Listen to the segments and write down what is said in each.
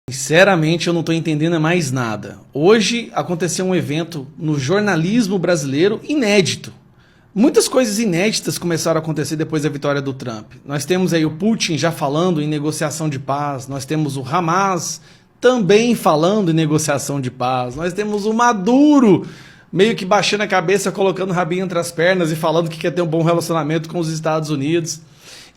Sinceramente, eu não estou entendendo mais nada. Hoje aconteceu um evento no jornalismo brasileiro inédito. Muitas coisas inéditas começaram a acontecer depois da vitória do Trump. Nós temos aí o Putin já falando em negociação de paz, nós temos o Hamas também falando em negociação de paz, nós temos o Maduro meio que baixando a cabeça, colocando o rabinho entre as pernas e falando que quer ter um bom relacionamento com os Estados Unidos.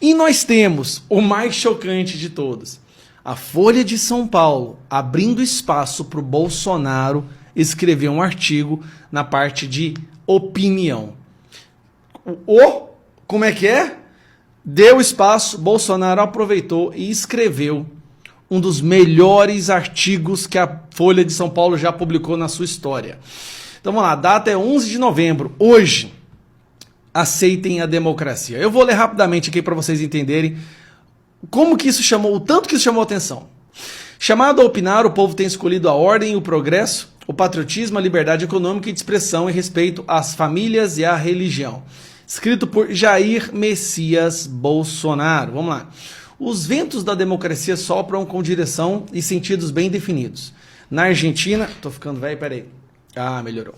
E nós temos o mais chocante de todos. A Folha de São Paulo, abrindo espaço para o Bolsonaro escrever um artigo na parte de opinião. Como é que é? Deu espaço, Bolsonaro aproveitou e escreveu um dos melhores artigos que a Folha de São Paulo já publicou na sua história. Então vamos lá, a data é 11 de novembro, hoje. Aceitem a democracia. Eu vou ler rapidamente aqui para vocês entenderem como que isso chamou, o tanto que isso chamou atenção. Chamado a opinar, o povo tem escolhido a ordem e o progresso, o patriotismo, a liberdade econômica e de expressão em respeito às famílias e à religião. Escrito por Jair Messias Bolsonaro. Vamos lá. Os ventos da democracia sopram com direção e sentidos bem definidos. Na Argentina... Tô ficando velho, peraí. Ah, melhorou.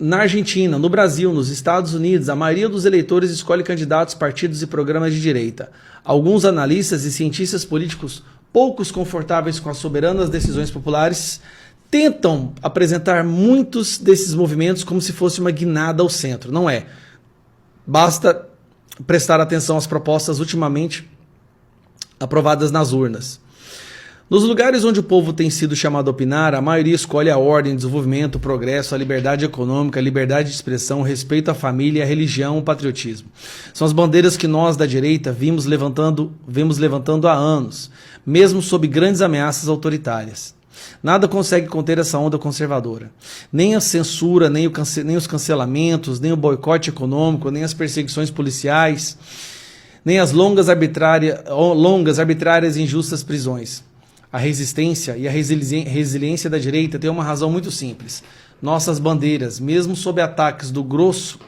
Na Argentina, no Brasil, nos Estados Unidos, a maioria dos eleitores escolhe candidatos, partidos e programas de direita. Alguns analistas e cientistas políticos poucos confortáveis com as soberanas decisões populares tentam apresentar muitos desses movimentos como se fosse uma guinada ao centro. Não é. Basta prestar atenção às propostas ultimamente aprovadas nas urnas. Nos lugares onde o povo tem sido chamado a opinar, a maioria escolhe a ordem, o desenvolvimento, o progresso, a liberdade econômica, a liberdade de expressão, o respeito à família, a religião, o patriotismo. São as bandeiras que nós, da direita, vimos levantando há anos, mesmo sob grandes ameaças autoritárias. Nada consegue conter essa onda conservadora. Nem a censura, nem os cancelamentos, nem o boicote econômico, nem as perseguições policiais, nem as longas, arbitrárias e injustas prisões. A resistência e a resiliência da direita tem uma razão muito simples. Nossas bandeiras, mesmo sob ataques do grosso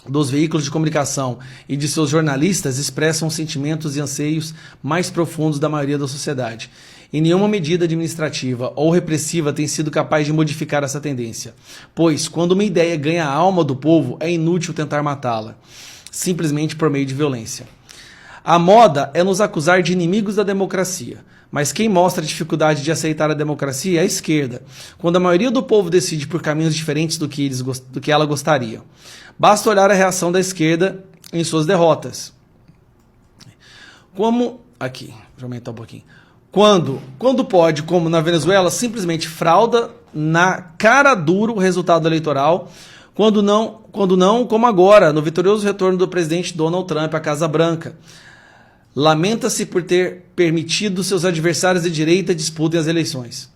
dos veículos de comunicação e de seus jornalistas, expressam sentimentos e anseios mais profundos da maioria da sociedade. E nenhuma medida administrativa ou repressiva tem sido capaz de modificar essa tendência. Pois, quando uma ideia ganha a alma do povo, é inútil tentar matá-la, simplesmente por meio de violência. A moda é nos acusar de inimigos da democracia. Mas quem mostra a dificuldade de aceitar a democracia é a esquerda, quando a maioria do povo decide por caminhos diferentes do que ela gostaria. Basta olhar a reação da esquerda em suas derrotas. Aqui, deixa eu aumentar um pouquinho. Quando pode, como na Venezuela, simplesmente frauda na cara dura o resultado eleitoral, quando não, como agora, no vitorioso retorno do presidente Donald Trump à Casa Branca. Lamenta-se por ter permitido seus adversários de direita disputem as eleições.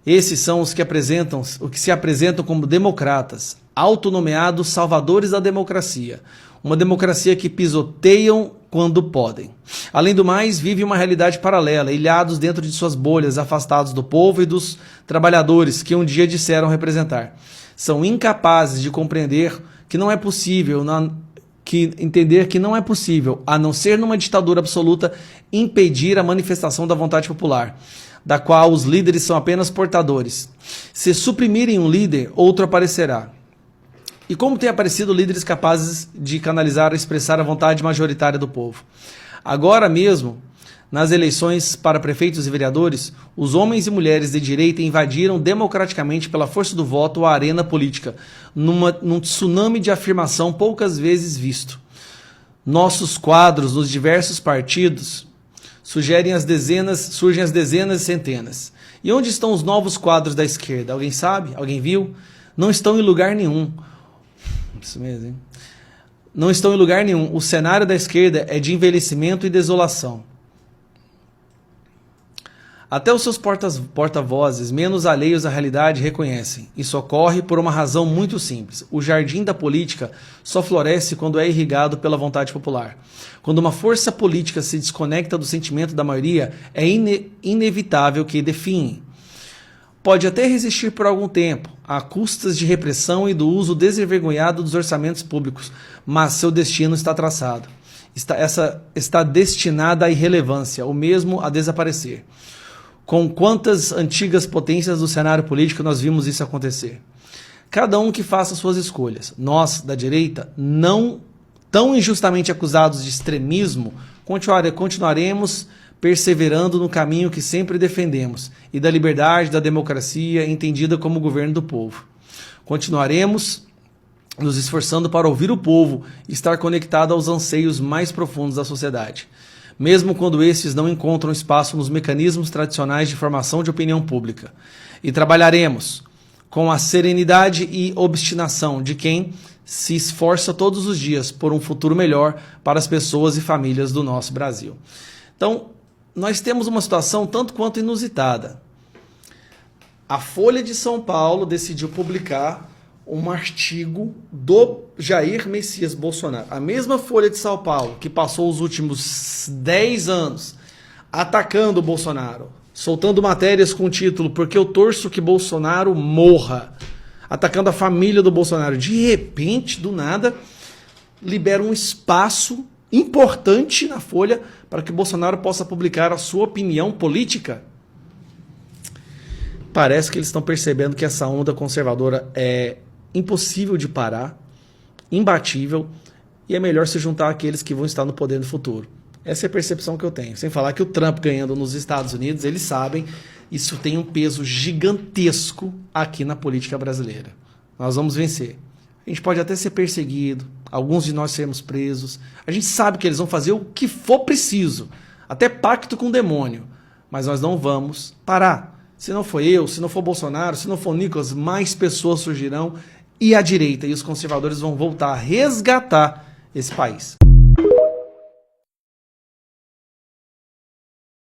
Esses são os que se apresentam como democratas, autonomeados salvadores da democracia. Uma democracia que pisoteiam quando podem. Além do mais, vive uma realidade paralela, ilhados dentro de suas bolhas, afastados do povo e dos trabalhadores que um dia disseram representar. São incapazes de compreender que não é possível, a não ser numa ditadura absoluta, impedir a manifestação da vontade popular, da qual os líderes são apenas portadores. Se suprimirem um líder, outro aparecerá. E como tem aparecido líderes capazes de canalizar e expressar a vontade majoritária do povo? Agora mesmo, nas eleições para prefeitos e vereadores, os homens e mulheres de direita invadiram democraticamente pela força do voto a arena política, num tsunami de afirmação poucas vezes visto. Nossos quadros nos diversos partidos surgem as dezenas e centenas. E onde estão os novos quadros da esquerda? Alguém sabe? Alguém viu? Não estão em lugar nenhum. Isso mesmo, hein? Não estão em lugar nenhum. O cenário da esquerda é de envelhecimento e desolação. Até os seus porta-vozes, menos alheios à realidade, reconhecem. Isso ocorre por uma razão muito simples. O jardim da política só floresce quando é irrigado pela vontade popular. Quando uma força política se desconecta do sentimento da maioria, é inevitável que define. Pode até resistir por algum tempo, a custas de repressão e do uso desenvergonhado dos orçamentos públicos, mas seu destino está traçado. está destinada à irrelevância, ou mesmo a desaparecer. Com quantas antigas potências do cenário político nós vimos isso acontecer? Cada um que faça suas escolhas. Nós, da direita, não tão injustamente acusados de extremismo, continuaremos perseverando no caminho que sempre defendemos e da liberdade, da democracia, entendida como governo do povo. Continuaremos nos esforçando para ouvir o povo e estar conectado aos anseios mais profundos da sociedade, mesmo quando esses não encontram espaço nos mecanismos tradicionais de formação de opinião pública. E trabalharemos com a serenidade e obstinação de quem se esforça todos os dias por um futuro melhor para as pessoas e famílias do nosso Brasil. Então, nós temos uma situação tanto quanto inusitada. A Folha de São Paulo decidiu publicar um artigo do Jair Messias Bolsonaro. A mesma Folha de São Paulo que passou os últimos 10 anos atacando o Bolsonaro, soltando matérias com o título "Porque eu torço que Bolsonaro morra", atacando a família do Bolsonaro. De repente, do nada, libera um espaço importante na Folha para que Bolsonaro possa publicar a sua opinião política. Parece que eles estão percebendo que essa onda conservadora é impossível de parar, imbatível, e é melhor se juntar àqueles que vão estar no poder no futuro. Essa é a percepção que eu tenho. Sem falar que o Trump ganhando nos Estados Unidos, eles sabem, isso tem um peso gigantesco aqui na política brasileira. Nós vamos vencer. A gente pode até ser perseguido, alguns de nós sermos presos. A gente sabe que eles vão fazer o que for preciso, até pacto com o demônio. Mas nós não vamos parar. Se não for eu, se não for Bolsonaro, se não for Nicolas, mais pessoas surgirão e a direita e os conservadores vão voltar a resgatar esse país.